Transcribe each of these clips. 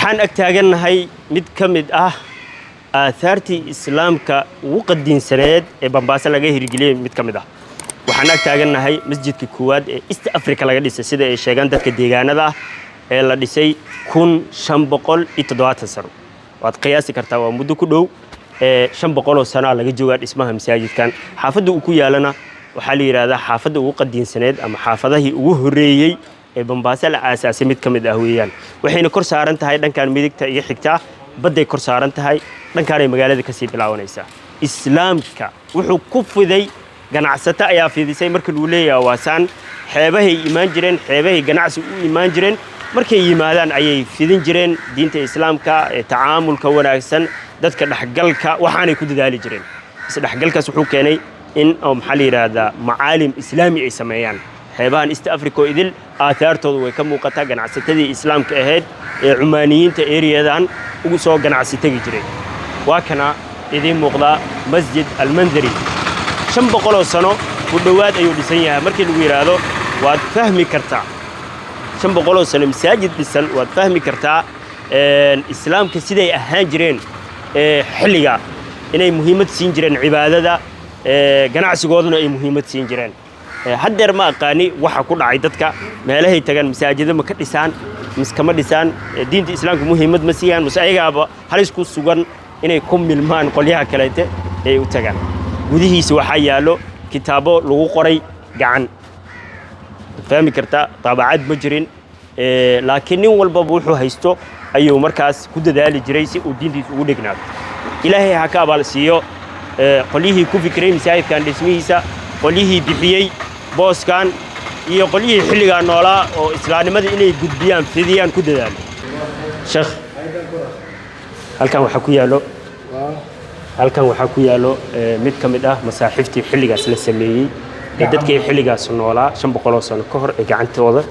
waxaan ag taagannahay mid ka mid ah aahaartii islaamka ugu qadiinsaneed ee Bambaaso laga hirgeliyay mid ka mid ah waxaan ag taagannahay masjidka koowaad ee East Africa laga dhisay sida ay sheegaan dadka deegaanada ee la dhisay 1570 sano waad qiyaasi kartaa waa muddo ku dhow 500 sano laga joogaa dhismaha masaajidkan xaafadda uu ku yaalana waxaa la yiraahdaa xaafadda ugu qadiinsaneed ama xaafadahii ugu horeeyay ee Bambaaso la aasaasay mid ka mid ah weeyaan waxayna kor saaran tahay dhankan midigta iyo xigta baday kor saaran tahay dhankaan ay magaalada ka sii bilaawanaysaa islaamka wuxuu ku fiday ganacsato ayaa fidisay markii uu leeyahay waasaan xeebahay imaan jireen xeebahay ganacsi u imaan jireen markay yimaadaan ayay fidin jireen diinta islaamka ee tacaamulka wanaagsan dadka dhaxgalka waxaanay ku dadaali jireen isdhaxgalkaas wuxuu keenay in maxaa la yiraahdaa macaalim islaami ay sameeyaan xeebahan East Africa idil aahaartoodu way ka muuqataa ganacsatadii islaamka ahayd ee Cumaaniyiinta ereyadan ugu soo ganacsi tagi jiray waa kana idin muuqda masjid al-Mandari 500 sano ku dhawaad ayuu dhisan yahay markii lagu yiraahdo waad fahmi kartaa 500 sano masaajid dhisan waad fahmi kartaa islaamka siday ahaan jireen xilliga inay muhiimad siin jireen cibaadada ganacsigooduna ay muhiimad siin jireen haddeer ma aqaani waxa ku dhacay dadka meelahay tagaan masaajidada ma ka dhisaan miskama dhisaan diinta islaamka muhiimad ma siiyaan masaayigaaba halis ku sugan inay ku milmaan qolyaha kaleete ay u tagaan gudihiisa waxa yaalo kitaabo lagu qoray gacan fahmi kartaa taabacad ma jirin laakiin nin walba wuxuu haysto ayuu markaas ku dadaali jiray si uu diintiisa ugu dhignaado ilaahay ha ka abaal siiyo qolyihii ku fikray masaajidkan dhismihiisa qolyihii bixiyay booskan iyo qolyihii xilliga noolaa oo islaamnimada inay gudbiyaan fidiyaan ku dadaalay sheekh halkan waxa ku yaalo mid ka mid ah masaaxiiftii xilligaas la sameeyay ee dadkii xilligaas noolaa 500 sano ka hor ee gacantooda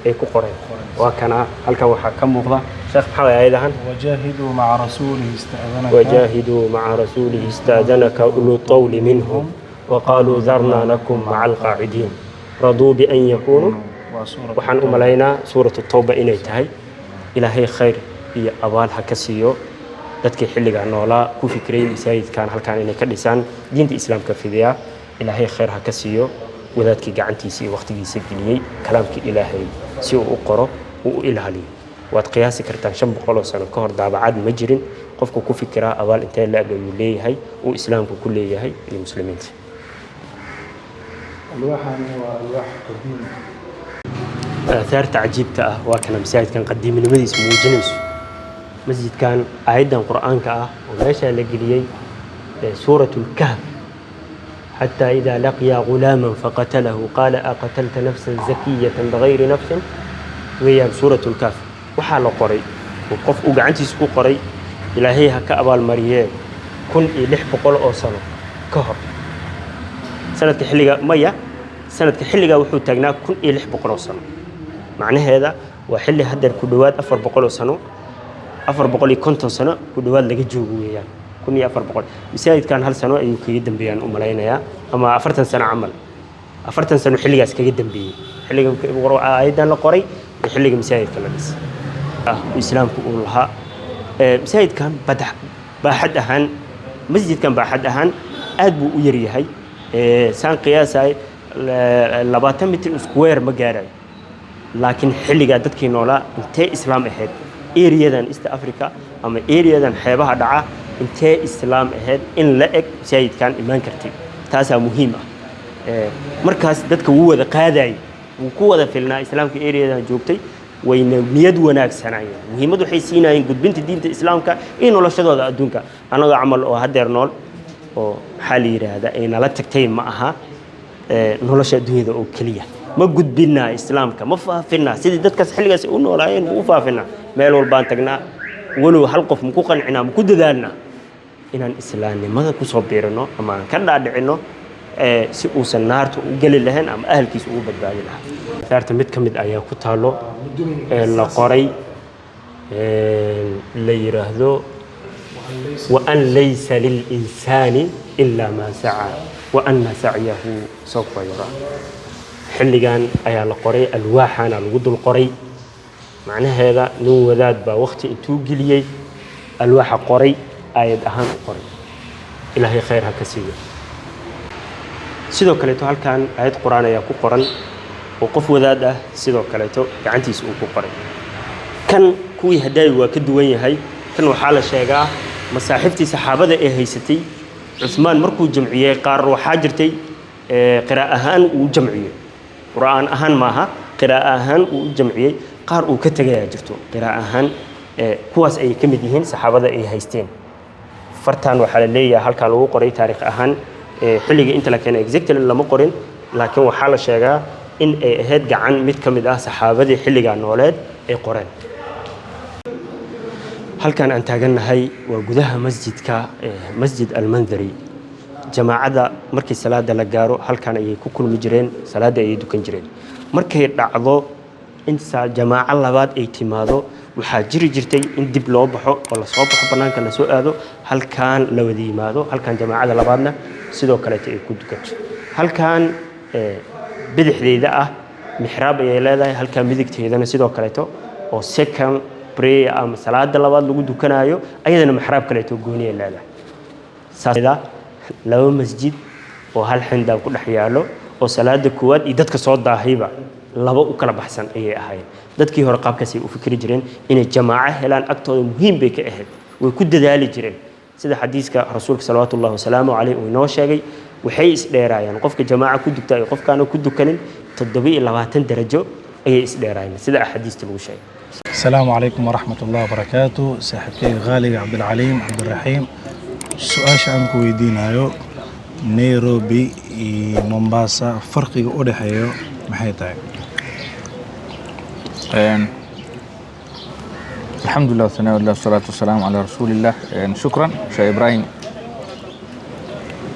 ay ku qoreen waa kana halkan waxa ka muuqda sheekh maxaa ayadahan wajahiduu ma'a rasuulihi istaadanaka ulul qawli minhum وقالوا ذرنا لكم مع القاعدين رضوا بأن يكونوا وحن أملينا سورة التوبة إني تهي إلهي خير هي أبالها كسيو dadka xilliga noolaa ku fikray masaajidkan halkaan inay ka dhisaan diinta islaamka fidiya ilaahay khayr ha ka siiyo wadaadkii gacantiisa waqtigiisa geliyay kalaamkii ilaahay si uu u qoro uu u ilaaliyo waad qiyaasi kartaan 500 sano ka hor daabacad ma jirin qofku ku fikiraa abaal intee la agayu leeyahay uu islaamku ku leeyahay iyo muslimiinta الواحد هو الواح قديم آثار تعجيبته وكان مساجد كان قديم المديس موجنس مسجد كان أيضا قرآن كأ وماشى لقليي سورة الكهف حتى إذا لقي غلاما فقتله قال أقتلت نفسا زكية بغير نفس وهي سورة الكهف وحال قري وقف وقعنتي سكو قري إلهيها كأبا المريان كن إلح بقول أوصله كهر سنة حلقة مية سنة حلقة وحو تاقنا كن إلح بقول سنة معنى هذا وحلي هدر كدوات أفر بقول سنة أفر بقول كنتن سنة كدوات لقى جوغويا كن أفر بقول مساعد كان هل سنة أيوكي جدا بيان أمالينا يا أما أفرتن سنة عمل أفرتن سنة حلقة سكي جدا بي حلقة بقروا أيضا لقري حلقة مساعد كلا بس إسلام كقولها مساعد كان بدح باحد أهان مسجد كان باحد أهان أدبو ويريهاي سان قياساي 20 متر سكوير ما غاراي لكن xilliga dadkii noolaa intee islaam ahayd ereyadan East Africa ama ereyadan xeebaha dhaca intee islaam ahayd in la eg sayidkan iman kartay taas waa muhiim ah markaas dadka uu wada qaaday uu ku wada filnaa islaamka ereyadan joogtay wayna niyad wanaagsanayeen muhiimadu waxay siinayeen gudbinta diinta islaamka in noloshadooda adduunka anaga amal oo hadeer nool oo xal yiraahda ay nala tagtay ma aha nolosha dunyada oo kaliya ma gudbina islaamka ma faafina sidii dadkaas xilligaas u noolaayeen u faafina meel walbaan tagnaa walow hal qof ku qancina ku dadaalna inaan islaamnimada ku soo biirno ama ka dhaadhicino si uu sanaartu u gali lahayn ama ahalkiisa ugu badbaadi lahaa saarta mid kamid ayaa ku taalo la qoray la yiraahdo وأن ليس للإنسان إلا ما سعى وأن سعيه سوف يرى حلقان أيا القري الواحان الود القري macnaheeda nin wadaad baa waqti intuu geliyey alwaaxa qoray aayad ahaan u qoray ilaahay khayr ha ka siiyo sidoo kaleeto halkan aayad quraan ayaa ku qoran oo qof wadaad ah sidoo kaleeto gacantiisa uu ku qoray kan kuwii hadaay waa ka duwan yahay kan waxaa la sheegaa masaaxiiftii saxaabada ee haysatay Uthman markuu jamciyay qaar waxaa jirtay qiraa'o ahaan uu jamciyay quraan ahaan maaha qiraa'o ahaan uu jamciyay qaar uu ka tagay jirto qiraa'o ahaan kuwaas ay ka mid yihiin saxaabada ay haysteen fartaan waxaa la leeyahay halka lagu qoray taariikh ahaan xilliga inta la keenay exactly lama qorin laakiin waxaa la sheegaa in ay ahayd gacan mid ka mid ah saxaabadii xilliga nooleed ay qoreen halkan aan taagannahay waa gudaha masjidka masjid al-Mandhari jamaacada markii salaada la gaaro halkan ayay ku kulmi jireen salaada ay dukan jireen markay dhacdo in jamaaca labaad ay timaado waxaa jiri jirtay in dib loo baxo oo la soo baxo banaanka la soo aado halkan la wada yimaado halkan jamaacada labaadna sidoo kale ay ku dukato halkan bidixdeeda ah mixraab ay leedahay halkan midigteedana sidoo kale oo second prayer ama salaada labaad lagu dukanayo ayadana mixraab kale gooni ay leedahay saasida laba masjid oo hal xindaab ku dhex yaalo oo salaada koowaad iyo dadka soo daahayba laba u kala baxsan ayay ahaayeen dadkii hore qaabkaas ay u fikri jireen inay jamaaca helaan agtooda muhiim bay ka ahayd way ku dadaali jireen sida xadiiska rasuulka sallallahu alayhi wasallam uu inoo sheegay waxay isdheeraayeen qofka jamaaca ku dugta iyo qofkaana ku dukanin 27 darajo ayay isdheeraayeen sida xadiiska lagu sheegay السلام عليكم ورحمة الله وبركاته صاحبكي غالي عبد العليم عبد الرحيم سؤال شأنك ويدينايو نيروبي مومباسا فرقي أودحيو محيطاي الحمد لله والثناء والله والصلاة والسلام على رسول الله شكرا شيخ إبراهيم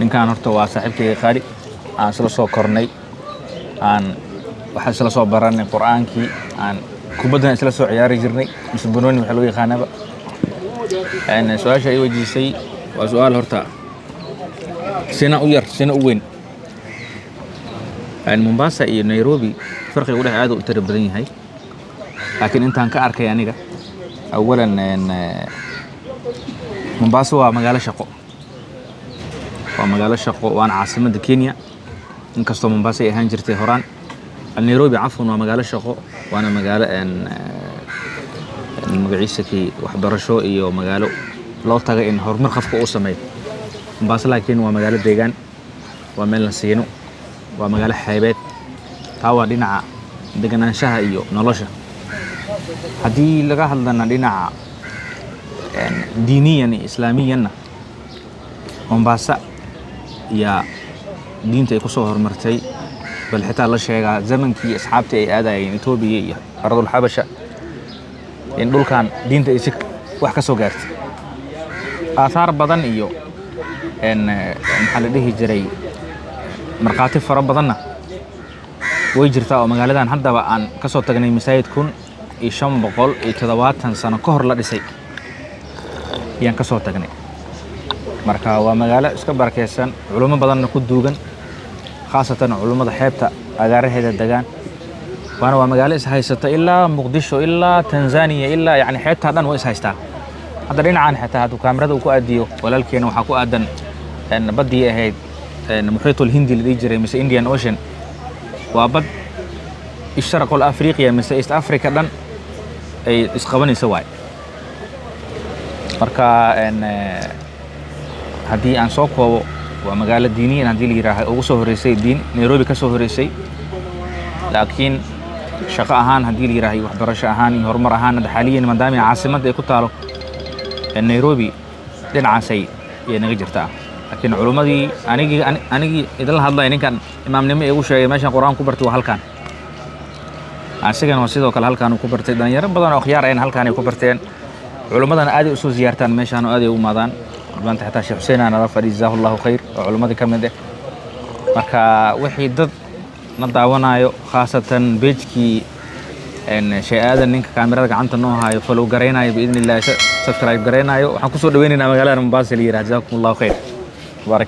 من كان هرتوا صاحبكي غالي عن سلسو كورني عن waxaan isla soo baranay quraankii aan kubaddan isla soo ciyaari jirnay musbanooni waxa loo yaqaanaba su'aasha ay wajisay waa su'aal horta sina u yar sina u weyn Mombasa iyo Nairobi farqiga u dhaxeeya aad u tiro badan yahay laakiin intaan ka arkay aniga awalan Mombasa waa magaalo shaqo waana caasimadda Kenya inkastoo Mombasa ay ahaan jirtay horaan Nairobi عفوا ومقالة شقو وأنا مقالة مقعيسة كي وحبرشو إيو مقالة لو تغي إن هرمر خفقو أوسمي مباس لكن ومقالة ديغان وميلا سينو ومقالة حيبات تاوى دينا ديغان انشاها إيو نولوشا هدي لغا هلدنا دينا دينيا إسلاميا مباسا يا دينتا يكسو هرمرتي بل حتى الله شيء زمن كي أصحابتي هذا يعني توبي أرض الحبشة يعني دول كان دين تيسك وحكة سوغرت آثار بدن إيو إن محله جري مرقاتي فرب بدننا ويجرتا ومقالدان حتى بأن كسو تغني مسايد كون إيشام بقول إتدوات سنة كهر لا دسي يعني كسو تغني مركا ومقالة اسكبر كيسان علوم بدن كدوغن خاصة علوم حيبتا أجاره هذا الدجان وأنا ومقالة إسحايستا إلا مقدشو إلا تنزانيا إلا يعني حيبتا هذا هو إسحايستا هذا لين عن حتى هذا كاميرا وكو أديو ولكن وحكو أدن إن بدي هيد إن محيط الهندي اللي يجري مثل إنديان أوشن وبد الشرق الأفريقيا مثل إيست أفريقيا دن أي إسقابني سواي مركا إن هذه عن سوق ومقالة دينية هذه اللي راح أوصل رئيسي الدين نيروبي كسوه رئيسي لكن شقاهان هذه اللي راح يحضرش أهاني هرمر أهان حاليا من دامي عاصمة يكتالو النيروبي دين عاسي ينجرتها لكن علومة دي أنا إذا الله يعني كان إمام نمي يقول شيء ماشي القرآن كبرت وهالكان عسكان وسيد وكل هالكان وكبرت دنيا رب بدنا خيار عين هالكان وكبرتين علومة أنا آدي أسوس زيارتان ماشي أنا آدي ومادان بنت حتى شيخ حسين أنا رفع جزاه الله خير علومة كم ده مركا وحيد ندعونا خاصة بيجكي إن شيء هذا إنك كاميرا عنده نوعها يفلو قرينا بإذن الله سبسكرايب قرينا وحنكسر دويننا مقالة مباسة لي جزاكم الله خير